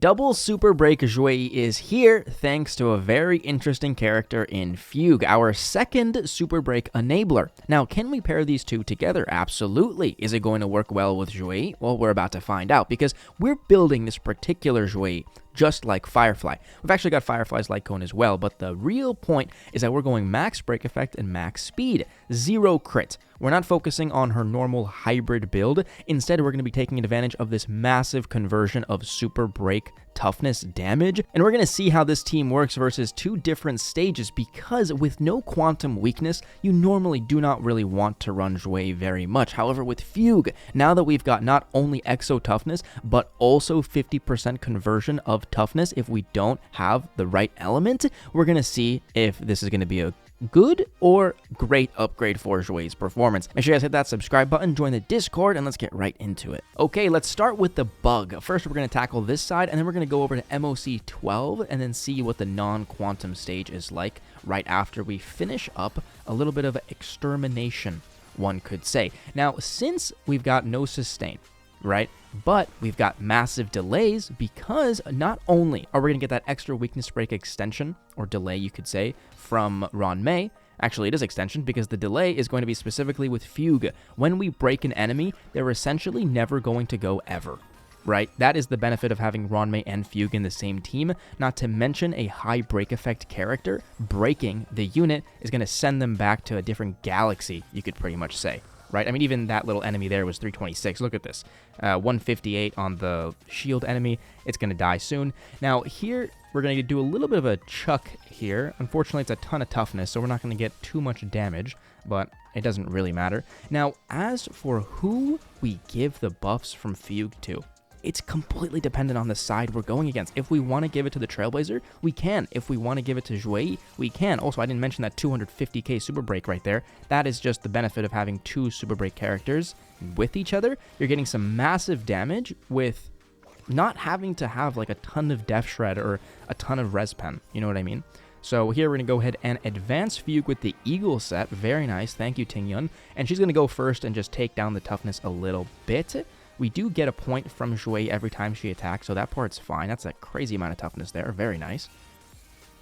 Double Super Break Xueyi is here thanks to a very interesting character in Fugue, our second Super Break enabler. Now, can we pair these two together? Absolutely. Is it going to work well with Xueyi? Well, we're about to find out because we're building this particular Xueyi just like Firefly. We've actually got Firefly's light cone as well, but the real point is that we're going max break effect and max speed. 0 crit. We're not focusing on her normal hybrid build. Instead, we're going to be taking advantage of this massive conversion of super break toughness damage, and we're going to see how this team works versus two different stages, because with no quantum weakness, you normally do not really want to run Xueyi very much. However, with Fugue, now that we've got not only exo toughness, but also 50% conversion of toughness if we don't have the right element, we're going to see if this is going to be a good or great upgrade for Xueyi's performance. Make sure you guys hit that subscribe button, join the Discord, and let's get right into it. Okay, let's start with the bug. First, we're going to tackle this side, and then we're going to go over to MOC 12 and then see what the non-quantum stage is like right after we finish up a little bit of extermination, one could say. Now, since we've got no sustain, right? But we've got massive delays because not only are we going to get that extra weakness break extension, or delay you could say, from Ron May. Actually, it is extension because the delay is going to be specifically with Fugue. When we break an enemy, they're essentially never going to go ever, right? That is the benefit of having Ron May and Fugue in the same team, not to mention a high break effect character. Breaking the unit is going to send them back to a different galaxy, you could pretty much say. Right? I mean, even that little enemy there was 326. Look at this. 158 on the shield enemy. It's going to die soon. Now, here, we're going to do a little bit of a chuck here. Unfortunately, it's a ton of toughness, so we're not going to get too much damage, but it doesn't really matter. Now, as for who we give the buffs from Fugue to, it's completely dependent on the side we're going against. If we want to give it to the Trailblazer, we can. If we want to give it to Xueyi, we can. Also, I didn't mention that 250k Super Break right there. That is just the benefit of having two Super Break characters with each other. You're getting some massive damage with not having to have like a ton of Death Shred or a ton of Res Pen. You know what I mean? So here we're going to go ahead and advance Fugue with the Eagle set. Very nice. Thank you, Ting Yun. And she's going to go first and just take down the toughness a little bit. We do get a point from Xueyi every time she attacks, so that part's fine. That's a crazy amount of toughness there. Very nice.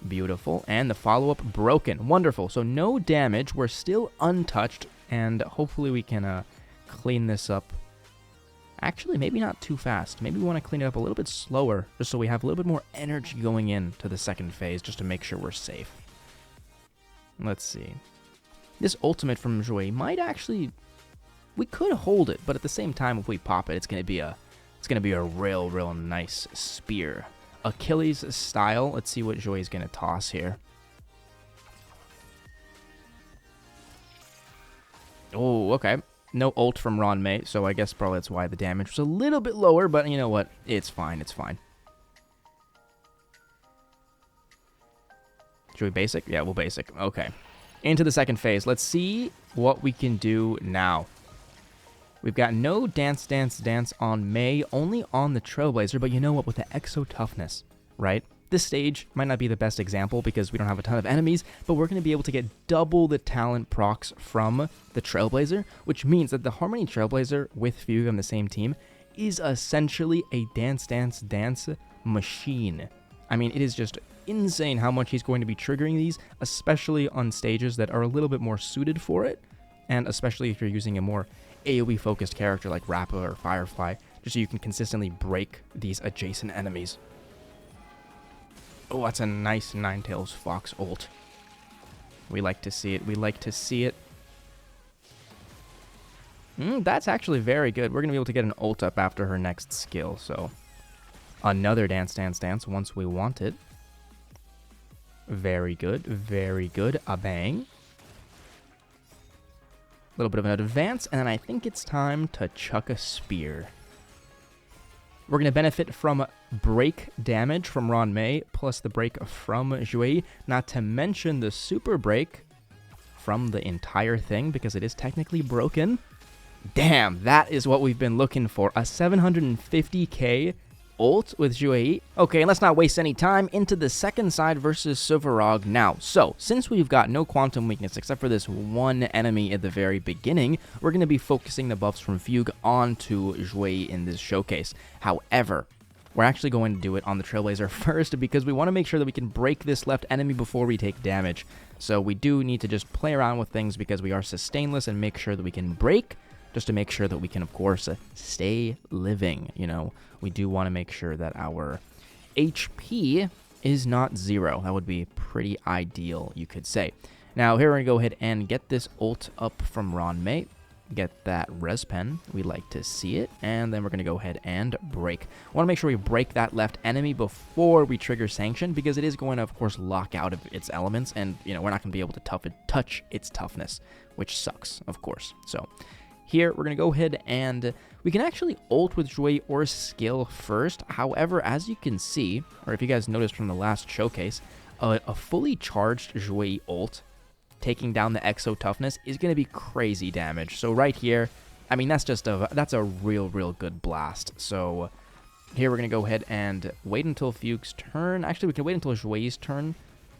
Beautiful. And the follow-up broken. Wonderful. So no damage. We're still untouched, and hopefully we can clean this up. Actually, maybe not too fast. Maybe we want to clean it up a little bit slower, just so we have a little bit more energy going into the second phase, just to make sure we're safe. Let's see. This ultimate from Xueyi might actually... We could hold it, but at the same time, if we pop it, it's gonna be a real nice spear. Achilles style. Let's see what Xueyi's gonna toss here. Oh, okay. No ult from Ron May, so I guess probably that's why the damage was a little bit lower, but you know what? It's fine, it's fine. Should we basic? Yeah, we'll basic. Okay. Into the second phase. Let's see what we can do now. We've got no dance on May, only on the Trailblazer, but you know what, with the exo toughness, right? This stage might not be the best example because we don't have a ton of enemies, but we're going to be able to get double the talent procs from the Trailblazer, which means that the Harmony Trailblazer with Fugue on the same team is essentially a dance machine. I mean, it is just insane how much he's going to be triggering these, especially on stages that are a little bit more suited for it, and especially if you're using a more AoE-focused character like Rappa or Firefly, just so you can consistently break these adjacent enemies. Oh, that's a nice Ninetales Fox ult. We like to see it. We like to see it. That's actually very good. We're going to be able to get an ult up after her next skill, so... Another dance once we want it. Very good, very good. A bang. A little bit of an advance, and then I think it's time to chuck a spear. We're going to benefit from break damage from Ron May, plus the break from Xueyi, not to mention the super break from the entire thing, because it is technically broken. Damn, that is what we've been looking for. A 750k ult with Xueyi. Okay, and let's not waste any time. Into the second side versus Suvarog now. So, since we've got no quantum weakness except for this one enemy at the very beginning, we're going to be focusing the buffs from Fugue onto Xueyi in this showcase. However, we're actually going to do it on the Trailblazer first because we want to make sure that we can break this left enemy before we take damage. So we do need to just play around with things because we are sustainless and make sure that we can break just to make sure that we can, of course, stay living. You know, we do want to make sure that our HP is not 0. That would be pretty ideal, you could say. Now, here we're going to go ahead and get this ult up from Ranmei. Get that res pen. We like to see it. And then we're going to go ahead and break. I want to make sure we break that left enemy before we trigger Sanction because it is going to, of course, lock out of its elements. And, you know, we're not going to be able to touch its toughness, which sucks, of course. So here, we're going to go ahead and we can actually ult with Xueyi or skill first. However, as you can see, or if you guys noticed from the last showcase, a fully charged Xueyi ult taking down the Exo toughness is going to be crazy damage. So right here, I mean, that's a real good blast. So here we're going to go ahead and wait until Fugue's turn. Actually, we can wait until Xueyi's turn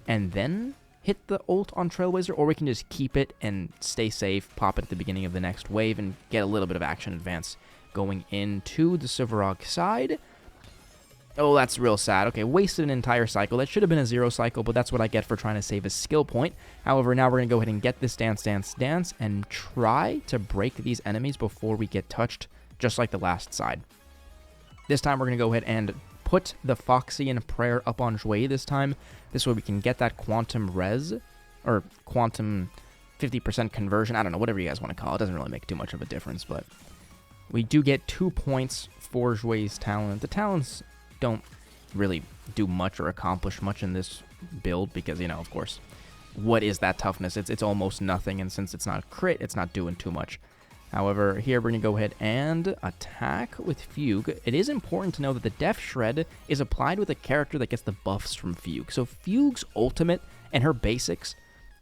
and then hit the ult on Trailblazer, or we can just keep it and stay safe, pop it at the beginning of the next wave, and get a little bit of action advance going into the Suvarog side. Oh, that's real sad. Okay, wasted an entire cycle. That should have been a 0 cycle, but that's what I get for trying to save a skill point. However, now we're going to go ahead and get this dance, and try to break these enemies before we get touched, just like the last side. This time, we're going to go ahead and put the Foxian Prayer up on Xueyi this time. This way we can get that quantum res, or quantum 50% conversion. I don't know, whatever you guys want to call it. It doesn't really make too much of a difference, but we do get 2 points for Xueyi's talent. The talents don't really do much or accomplish much in this build because, you know, of course, what is that toughness? It's almost nothing, and since it's not a crit, it's not doing too much. However, here we're going to go ahead and attack with Fugue. It is important to know that the Death Shred is applied with a character that gets the buffs from Fugue. So Fugue's ultimate and her basics,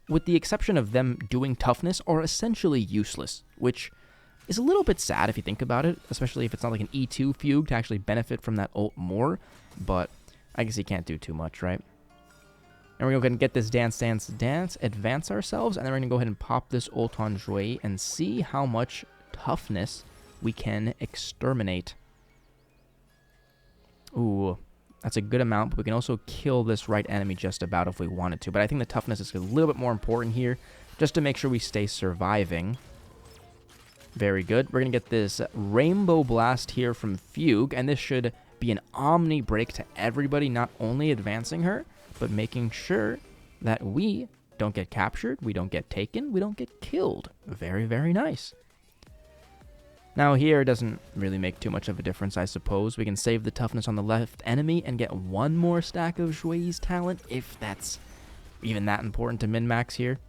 with the exception of them doing toughness, are essentially useless, which is a little bit sad if you think about it, especially if it's not like an E2 Fugue to actually benefit from that ult more, but I guess you can't do too much, right? And we're going to go ahead and get this dance, advance ourselves, and then we're going to go ahead and pop this ult on Xueyi and see how much toughness we can exterminate. Ooh, that's a good amount, but we can also kill this right enemy just about if we wanted to. But I think the toughness is a little bit more important here, just to make sure we stay surviving. Very good. We're going to get this Rainbow Blast here from Fugue, and this should be an Omni break to everybody, not only advancing her, but making sure that we don't get captured, we don't get taken, we don't get killed. Very nice. Now here, it doesn't really make too much of a difference, I suppose. We can save the toughness on the left enemy and get 1 more stack of Xueyi's talent, if that's even that important to min-max here.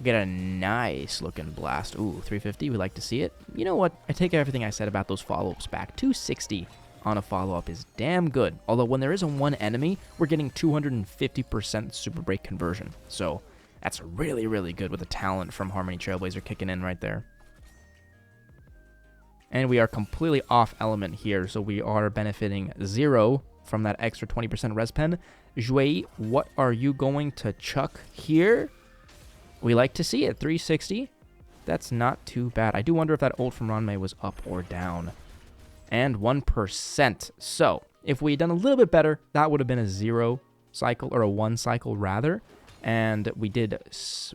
Get a nice looking blast. Ooh, 350, we like to see it. You know what? I take everything I said about those follow-ups back. 260 on a follow-up is damn good. Although when there is a 1 enemy, we're getting 250% super break conversion. So that's really good with the talent from Harmony Trailblazer kicking in right there. And we are completely off element here, so we are benefiting 0 from that extra 20% res pen. Xueyi, what are you going to chuck here? We like to see it. 360. That's not too bad. I do wonder if that ult from Ranmei was up or down. And 1%. So, if we had done a little bit better, that would have been a 0 cycle, or a 1 cycle rather. And we did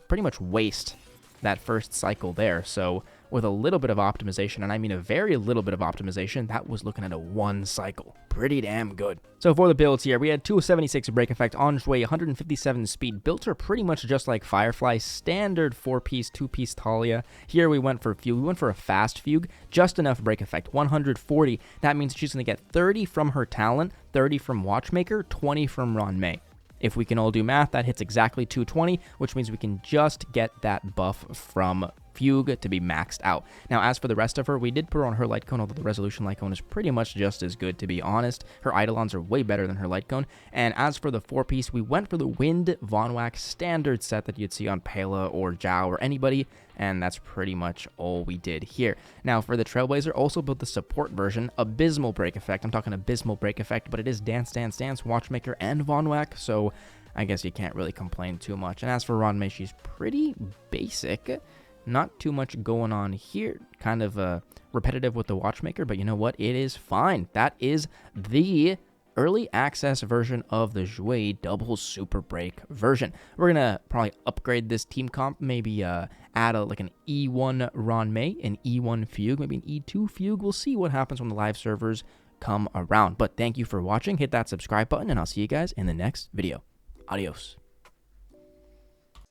pretty much waste that first cycle there. So, with a little bit of optimization, and I mean a very little bit of optimization, that was looking at a 1 cycle. Pretty damn good. So for the builds here, we had 276 break effect on Xueyi, 157 speed. Builds are pretty much just like Firefly, standard 4-piece, 2-piece Talia. Here we went for Fugue. We went for a fast Fugue, just enough break effect, 140. That means she's going to get 30 from her talent, 30 from Watchmaker, 20 from Ranmei. If we can all do math, that hits exactly 220, which means we can just get that buff from Fugue to be maxed out. Now, as for the rest of her, we did put her on her light cone, although the resolution light cone is pretty much just as good, to be honest. Her Eidolons are way better than her light cone. And as for the 4-piece, we went for the Wind Von Wax standard set that you'd see on Pela or Zhao or anybody, and that's pretty much all we did here. Now, for the Trailblazer, also built the support version, Abysmal Break Effect. I'm talking Abysmal Break Effect, but it is Dance, Watchmaker, and Von Wax, so I guess you can't really complain too much. And as for Ranmei, she's pretty basic. not too much going on here. Kind of repetitive with the watchmaker, but you know what? It is fine. That is the early access version of the Xueyi double super break version. We're gonna probably upgrade this team comp, maybe add like an E1 Ranmei, an E1 Fugue, maybe an E2 Fugue. We'll see what happens when the live servers come around. But thank you for watching. Hit that subscribe button, and I'll see you guys in the next video. Adios.